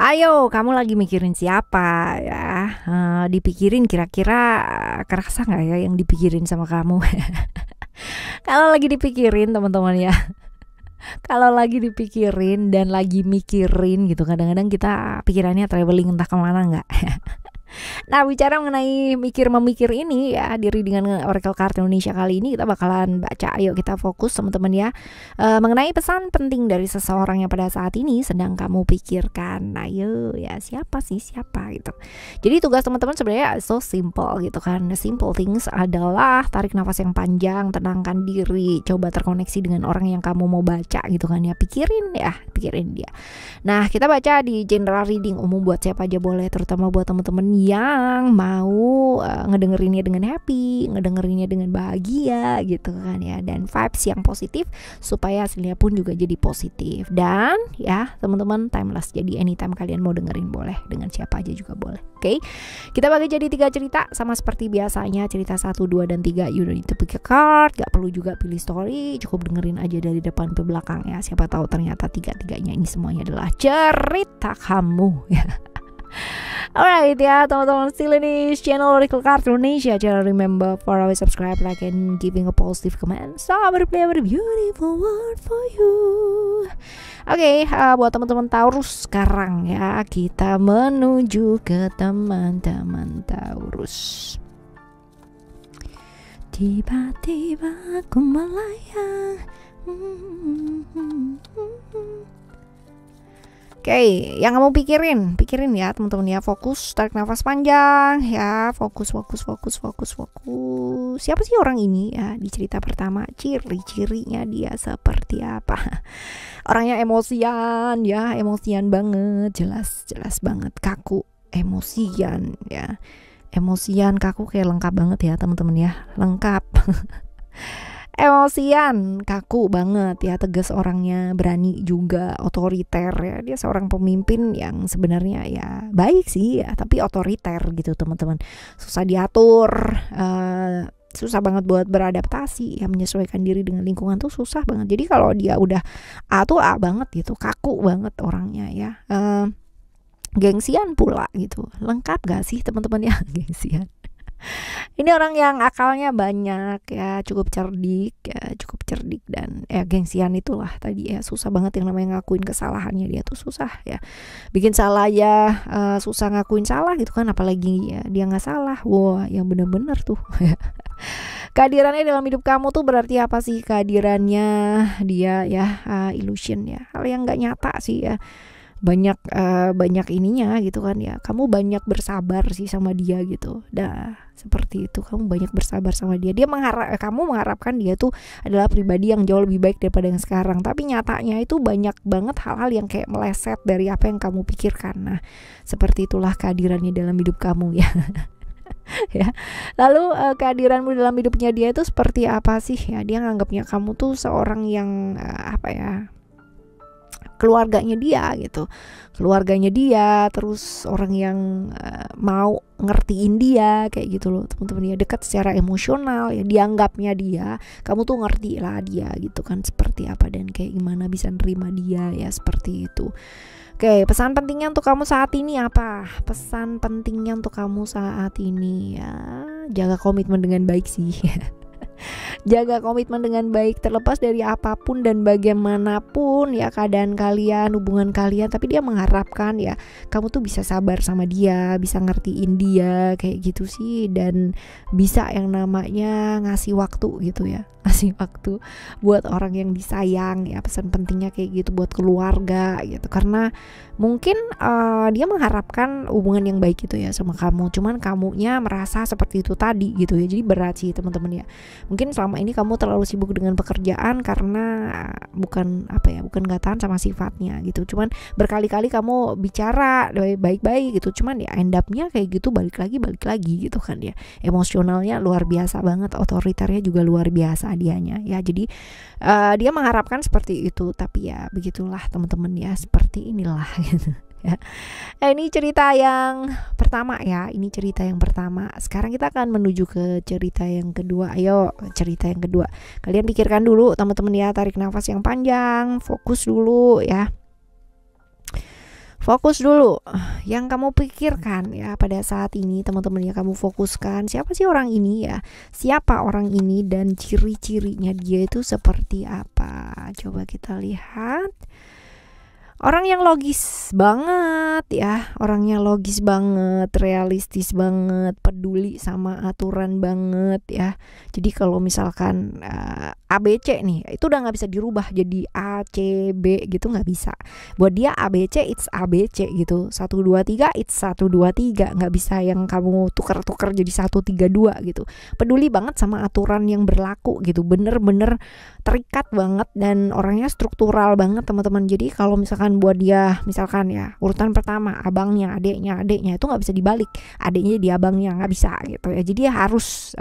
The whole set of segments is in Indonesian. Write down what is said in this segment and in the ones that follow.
Ayo, kamu lagi mikirin siapa ya? Dipikirin kira-kira kerasa nggak ya yang dipikirin sama kamu? Kalau lagi dipikirin teman-teman ya, kalau lagi dipikirin dan lagi mikirin gitu, kadang-kadang kita pikirannya traveling entah kemana nggak? Nah, bicara mengenai mikir-memikir ini ya, di readingan Oracle Card Indonesia kali ini kita bakalan baca. Ayo kita fokus teman-teman ya, mengenai pesan penting dari seseorang yang pada saat ini sedang kamu pikirkan. Ayo ya, siapa gitu. Jadi tugas teman-teman sebenarnya so simple gitu kan. The simple things adalah tarik nafas yang panjang, tenangkan diri, coba terkoneksi dengan orang yang kamu mau baca gitu kan ya. Pikirin dia. Nah, kita baca di general reading umum buat siapa aja boleh, terutama buat teman-teman yang mau ngedengerinnya dengan happy, ngedengerinnya dengan bahagia gitu kan ya, dan vibes yang positif supaya hasilnya pun juga jadi positif. Dan ya teman-teman, timeless, jadi anytime kalian mau dengerin boleh, dengan siapa aja juga boleh. Oke, kita bagi jadi 3 cerita sama seperti biasanya, cerita 1, 2, dan 3. You don't need to pick a card, gak perlu juga pilih story, cukup dengerin aja dari depan ke belakang ya. Siapa tahu ternyata tiga-tiganya ini semuanya adalah cerita kamu ya. Alright ya teman-teman, still ini channel Oracle Card Indonesia. Jangan remember for always subscribe, like, and giving a positive comment. So I will play a beautiful word for you. Oke, buat teman-teman Taurus sekarang ya, kita menuju ke teman-teman Taurus. Tiba-tiba aku melayang. Oke, yang kamu pikirin ya teman-teman ya, fokus, tarik nafas panjang ya, fokus. Siapa sih orang ini ya di cerita pertama? Ciri-cirinya dia seperti apa? Orangnya emosian ya, emosian banget, jelas banget, kaku, emosian ya. Emosian, kaku, kayak lengkap banget ya teman-teman ya, lengkap. Emosian, kaku banget ya, tegas orangnya, berani juga, otoriter ya. Dia seorang pemimpin yang sebenarnya ya baik sih ya, tapi otoriter gitu teman-teman. Susah diatur, susah banget buat beradaptasi ya, menyesuaikan diri dengan lingkungan tuh susah banget. Jadi kalau dia udah A tuh A banget gitu, kaku banget orangnya ya. Gengsian pula gitu. Lengkap gak sih teman-teman ya? Gengsian. Ini orang yang akalnya banyak ya, cukup cerdik dan ya gengsian itulah tadi ya, susah banget yang namanya ngakuin kesalahannya, dia tuh susah ya, bikin salah ya, susah ngakuin salah gitu kan, apalagi ya dia nggak salah, wah yang bener-bener tuh. Kehadirannya dalam hidup kamu tuh berarti apa sih? Kehadirannya dia ya, illusion ya, hal yang nggak nyata sih ya. Banyak ininya gitu kan ya, kamu banyak bersabar sih sama dia gitu, seperti itu, kamu banyak bersabar sama dia. Kamu mengharapkan dia tuh adalah pribadi yang jauh lebih baik daripada yang sekarang, tapi nyatanya itu banyak banget hal-hal yang kayak meleset dari apa yang kamu pikirkan. Nah, seperti itulah kehadirannya dalam hidup kamu ya. Ya. Lalu kehadiranmu dalam hidupnya dia itu seperti apa sih ya? Dia nganggapnya kamu tuh seorang yang keluarganya dia, terus orang yang mau ngertiin dia kayak gitu loh teman-teman ya, dekat secara emosional ya, dianggapnya dia, kamu tuh ngerti lah dia gitu kan seperti apa dan kayak gimana bisa nerima dia ya, seperti itu. Oke, pesan pentingnya untuk kamu saat ini apa? Pesan pentingnya untuk kamu saat ini ya, jaga komitmen dengan baik sih. Jaga komitmen dengan baik, terlepas dari apapun dan bagaimanapun ya keadaan kalian, hubungan kalian, tapi dia mengharapkan ya kamu tuh bisa sabar sama dia, bisa ngertiin dia kayak gitu sih, dan bisa yang namanya ngasih waktu gitu ya, ngasih waktu buat orang yang disayang ya. Pesan pentingnya kayak gitu buat keluarga gitu, karena mungkin dia mengharapkan hubungan yang baik gitu ya sama kamu, cuman kamunya merasa seperti itu tadi gitu ya. Jadi berat sih teman-teman ya, mungkin selama ini kamu terlalu sibuk dengan pekerjaan karena bukan gak tahan sama sifatnya gitu, cuman berkali-kali kamu bicara baik-baik gitu, cuman ya end up-nya kayak gitu, balik lagi gitu kan ya. Emosionalnya luar biasa banget, otoriternya juga luar biasa dianya ya. Jadi dia mengharapkan seperti itu, tapi ya begitulah teman-teman ya, seperti inilah gitu ya. Ini cerita yang pertama ya, ini cerita yang pertama. Sekarang kita akan menuju ke cerita yang kedua. Ayo, cerita yang kedua. Kalian pikirkan dulu teman-teman ya, tarik nafas yang panjang, fokus dulu ya. Fokus dulu yang kamu pikirkan ya pada saat ini, teman-teman ya. Kamu fokuskan siapa sih orang ini ya, siapa orang ini dan ciri-cirinya dia itu seperti apa. Coba kita lihat. Orang yang logis banget ya, orangnya logis banget, realistis banget, peduli sama aturan banget ya. Jadi kalau misalkan ABC nih, itu udah nggak bisa dirubah jadi A, C, B gitu, nggak bisa. Buat dia ABC it's ABC gitu, 1, 2, 3 it's 1, 2, 3, nggak bisa yang kamu tuker-tuker jadi 1, 3, 2 gitu. Peduli banget sama aturan yang berlaku gitu, bener-bener terikat banget dan orangnya struktural banget, teman-teman. Jadi kalau misalkan buat dia, misalkan ya urutan pertama abangnya, adeknya itu nggak bisa dibalik, adeknya di abangnya, nggak bisa gitu ya. Jadi dia harus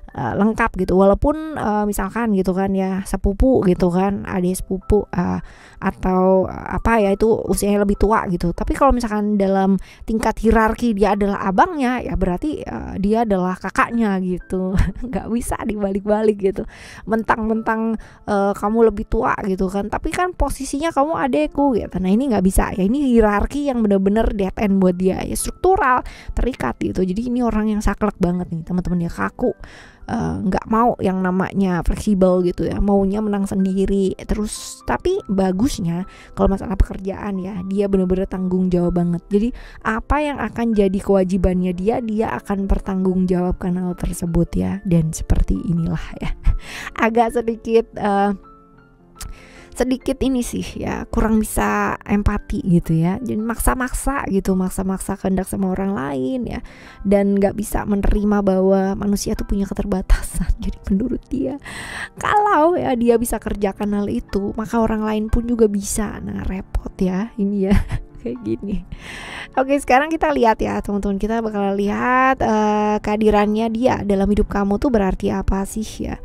lengkap gitu, walaupun misalkan gitu kan ya, sepupu gitu kan, adik sepupu atau apa ya, itu usianya lebih tua gitu. Tapi kalau misalkan dalam tingkat hierarki dia adalah abangnya, ya berarti dia adalah kakaknya gitu. Nggak bisa dibalik-balik gitu, mentang-mentang kamu lebih tua gitu kan, tapi kan posisinya kamu adekku gitu. Nah ini nggak bisa ya, ini hierarki yang bener-bener dead end buat dia ya, struktural, terikat gitu. Jadi ini orang yang saklek banget nih, teman-teman ya, kaku, nggak mau yang namanya fleksibel gitu ya, maunya menang sendiri terus. Tapi bagusnya kalau masalah pekerjaan ya, dia bener-bener tanggung jawab banget. Jadi apa yang akan jadi kewajibannya dia akan bertanggungjawabkan hal tersebut ya. Dan seperti inilah ya, agak sedikit ini sih ya, kurang bisa empati gitu ya. Jadi maksa-maksa gitu, maksa-maksa kehendak sama orang lain ya, dan nggak bisa menerima bahwa manusia tuh punya keterbatasan. Jadi menurut dia, kalau ya dia bisa kerjakan hal itu, maka orang lain pun juga bisa. Nah repot ya ini ya. Kayak gini. Oke, sekarang kita lihat ya teman-teman, kita bakal lihat kehadirannya dia dalam hidup kamu tuh berarti apa sih ya.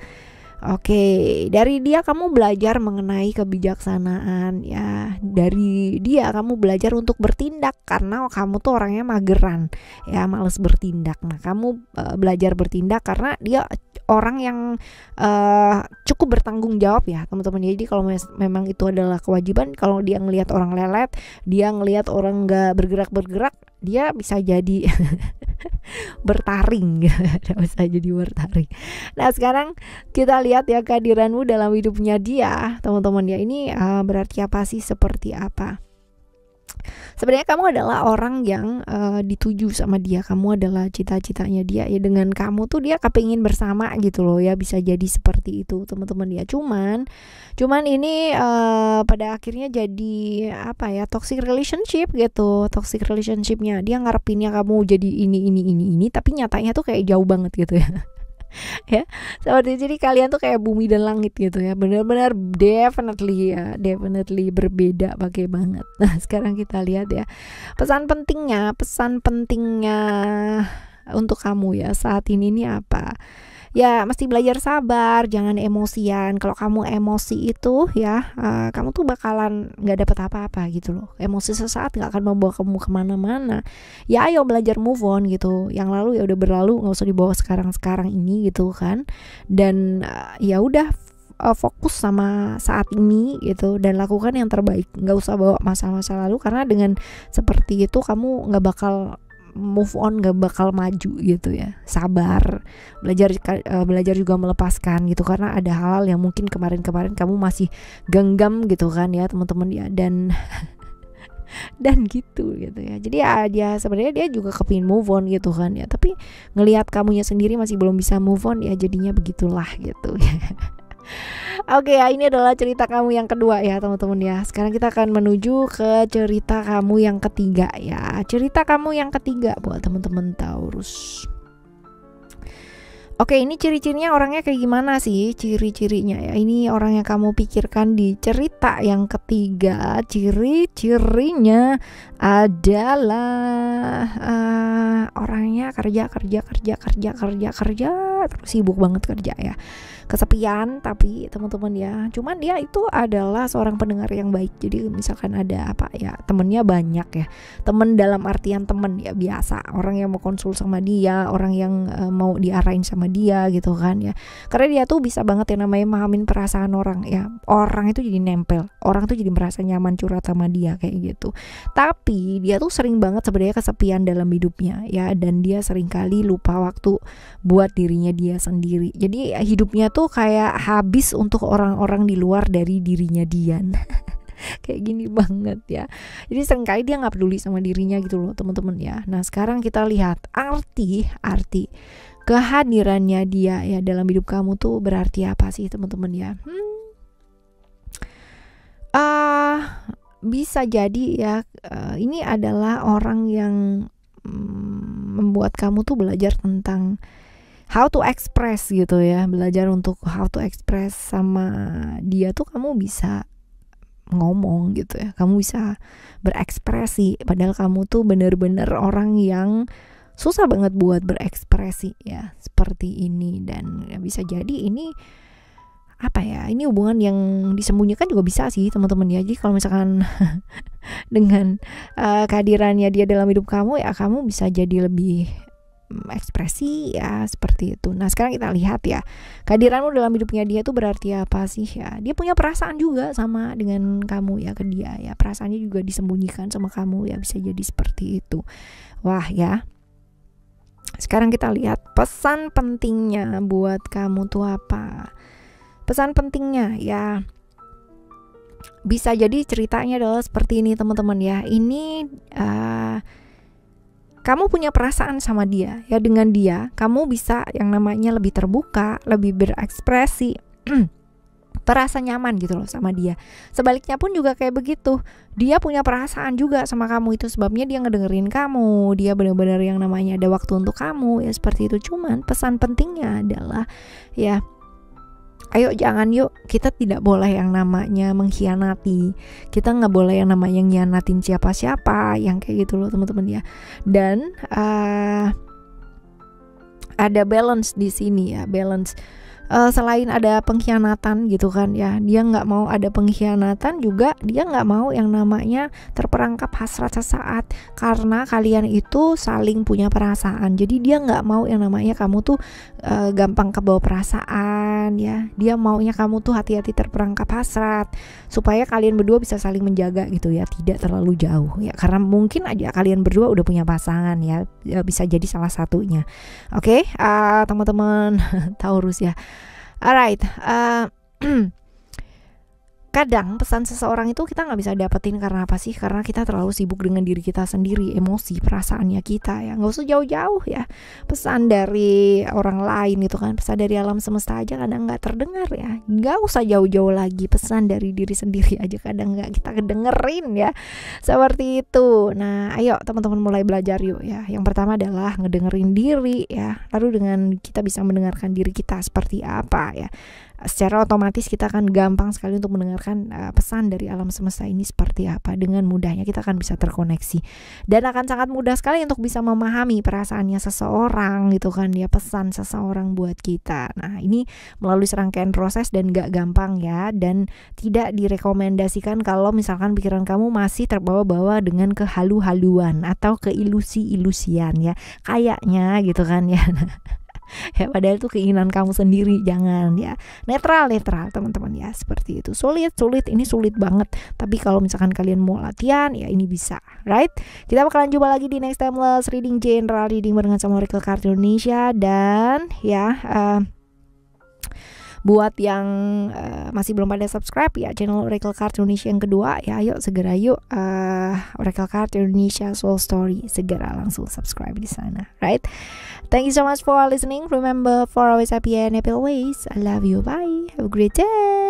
Oke, dari dia kamu belajar mengenai kebijaksanaan ya. Dari dia kamu belajar untuk bertindak, karena kamu tuh orangnya mageran ya, males bertindak. Nah kamu belajar bertindak karena dia orang yang cukup bertanggung jawab ya, teman-teman. Jadi kalau memang itu adalah kewajiban, kalau dia ngelihat orang lelet, dia ngelihat orang nggak bergerak, dia bisa jadi bertaring, bisa jadi bertaring. Nah sekarang kita lihat ya kehadiranmu dalam hidupnya dia, teman-teman ya. Ini berarti apa sih, seperti apa? Sebenarnya kamu adalah orang yang dituju sama dia, kamu adalah cita-citanya dia ya. Dengan kamu tuh dia kepingin bersama gitu loh ya, bisa jadi seperti itu teman-teman ya. Cuman ini pada akhirnya jadi apa ya, toxic relationship gitu. Toxic relationshipnya dia ngarepinnya kamu jadi ini, tapi nyatanya tuh kayak jauh banget gitu ya. Ya seperti, jadi kalian tuh kayak bumi dan langit gitu ya, benar-benar definitely berbeda pakai banget. Nah sekarang kita lihat ya pesan pentingnya untuk kamu ya saat ini nih apa ya. Mesti belajar sabar, jangan emosian. Kalau kamu emosi itu ya, kamu tuh bakalan nggak dapet apa-apa gitu loh. Emosi sesaat nggak akan membawa kamu kemana-mana. Ya ayo belajar move on gitu. Yang lalu ya udah berlalu, nggak usah dibawa sekarang ini gitu kan. Dan ya udah, fokus sama saat ini gitu, dan lakukan yang terbaik. Nggak usah bawa masa-masa lalu, karena dengan seperti itu kamu nggak bakal move on, gak bakal maju gitu ya. Sabar, belajar juga melepaskan gitu, karena ada hal yang mungkin kemarin kamu masih genggam gitu kan ya teman-teman ya, dan gitu ya. Jadi ya dia sebenarnya dia juga kepingin move on gitu kan ya, tapi ngelihat kamunya sendiri masih belum bisa move on ya, jadinya begitulah gitu ya. Oke ya, ini adalah cerita kamu yang kedua ya teman-teman ya. Sekarang kita akan menuju ke cerita kamu yang ketiga ya. Cerita kamu yang ketiga buat teman-teman Taurus. Oke, ini ciri-cirinya orangnya kayak gimana sih? Ciri-cirinya ya, ini orang yang kamu pikirkan di cerita yang ketiga. Ciri-cirinya adalah orangnya kerja terus sibuk banget kerja ya, kesepian. Tapi teman-teman ya, cuman dia itu adalah seorang pendengar yang baik. Jadi misalkan ada apa ya, temennya banyak ya, temen dalam artian temen ya biasa, orang yang mau konsul sama dia, orang yang mau diarahin sama dia gitu kan ya, karena dia tuh bisa banget yang namanya memahamin perasaan orang ya. Orang itu jadi nempel, orang tuh jadi merasa nyaman curhat sama dia kayak gitu. Tapi dia tuh sering banget sebenarnya kesepian dalam hidupnya ya, dan dia sering kali lupa waktu buat dirinya dia sendiri. Jadi hidupnya tuh kayak habis untuk orang-orang di luar dari dirinya dia. Kayak gini banget ya. Jadi seringkali dia nggak peduli sama dirinya gitu loh teman-teman ya. Nah sekarang kita lihat arti kehadirannya dia ya dalam hidup kamu tuh berarti apa sih teman-teman ya. Bisa jadi ya ini adalah orang yang membuat kamu tuh belajar tentang how to express gitu ya, belajar untuk how to express. Sama dia tuh kamu bisa ngomong gitu ya, kamu bisa berekspresi, padahal kamu tuh bener-bener orang yang susah banget buat berekspresi ya, seperti ini. Dan ya bisa jadi ini apa ya, ini hubungan yang disembunyikan juga bisa sih teman-teman ya. Jadi kalau misalkan dengan kehadirannya dia dalam hidup kamu ya, kamu bisa jadi lebih ekspresi ya, seperti itu. Nah sekarang kita lihat ya, kehadiranmu dalam hidupnya dia tuh berarti apa sih ya. Dia punya perasaan juga sama dengan kamu ya, ke dia ya, perasaannya juga disembunyikan sama kamu ya, bisa jadi seperti itu. Wah ya, sekarang kita lihat pesan pentingnya buat kamu tuh apa. Pesan pentingnya ya, bisa jadi ceritanya adalah seperti ini teman-teman ya. Ini kamu punya perasaan sama dia ya, dengan dia kamu bisa yang namanya lebih terbuka, lebih berekspresi, terasa nyaman gitu loh sama dia. Sebaliknya pun juga kayak begitu, dia punya perasaan juga sama kamu, itu sebabnya dia ngedengerin kamu, dia benar-benar yang namanya ada waktu untuk kamu ya, seperti itu. Cuman pesan pentingnya adalah ya, ayo jangan yuk, kita tidak boleh yang namanya mengkhianati, kita nggak boleh yang namanya ngianatin siapa-siapa yang kayak gitu loh teman-teman ya. Dan ada balance di sini ya, balance. Selain ada pengkhianatan gitu kan ya, dia nggak mau ada pengkhianatan juga, dia nggak mau yang namanya terperangkap hasrat sesaat, karena kalian itu saling punya perasaan. Jadi dia nggak mau yang namanya kamu tuh gampang kebawa perasaan ya. Dia maunya kamu tuh hati-hati terperangkap hasrat, supaya kalian berdua bisa saling menjaga gitu ya, tidak terlalu jauh ya, karena mungkin aja kalian berdua udah punya pasangan ya, bisa jadi salah satunya. Oke, teman-teman Taurus ya. Alright, kadang pesan seseorang itu kita nggak bisa dapetin karena apa sih? Karena kita terlalu sibuk dengan diri kita sendiri, emosi, perasaannya kita ya. Nggak usah jauh-jauh ya, pesan dari orang lain gitu kan, pesan dari alam semesta aja kadang nggak terdengar ya. Nggak usah jauh-jauh lagi, pesan dari diri sendiri aja kadang nggak kita kedengerin ya, seperti itu. Nah ayo teman-teman mulai belajar yuk ya. Yang pertama adalah ngedengerin diri ya, lalu dengan kita bisa mendengarkan diri kita seperti apa ya, secara otomatis kita akan gampang sekali untuk mendengarkan pesan dari alam semesta ini seperti apa. Dengan mudahnya kita akan bisa terkoneksi, dan akan sangat mudah sekali untuk bisa memahami perasaannya seseorang gitu kan ya, pesan seseorang buat kita. Nah ini melalui serangkaian proses dan gak gampang ya, dan tidak direkomendasikan kalau misalkan pikiran kamu masih terbawa-bawa dengan kehalu-haluan atau keilusi-ilusian ya, kayaknya gitu kan ya. Ya padahal itu keinginan kamu sendiri, jangan ya. Netral teman-teman ya, seperti itu. Sulit ini sulit banget, tapi kalau misalkan kalian mau latihan ya ini bisa, right? Kita bakalan jumpa lagi di next timeless reading, general reading barengan sama Oracle Card Indonesia. Dan ya buat yang masih belum pada subscribe ya channel Oracle Card Indonesia yang kedua ya, ayo segera yuk, Oracle Card Indonesia Soul Story, segera langsung subscribe di sana, right? Thank you so much for listening. Remember, for always happy and happy always. I love you. Bye. Have a great day.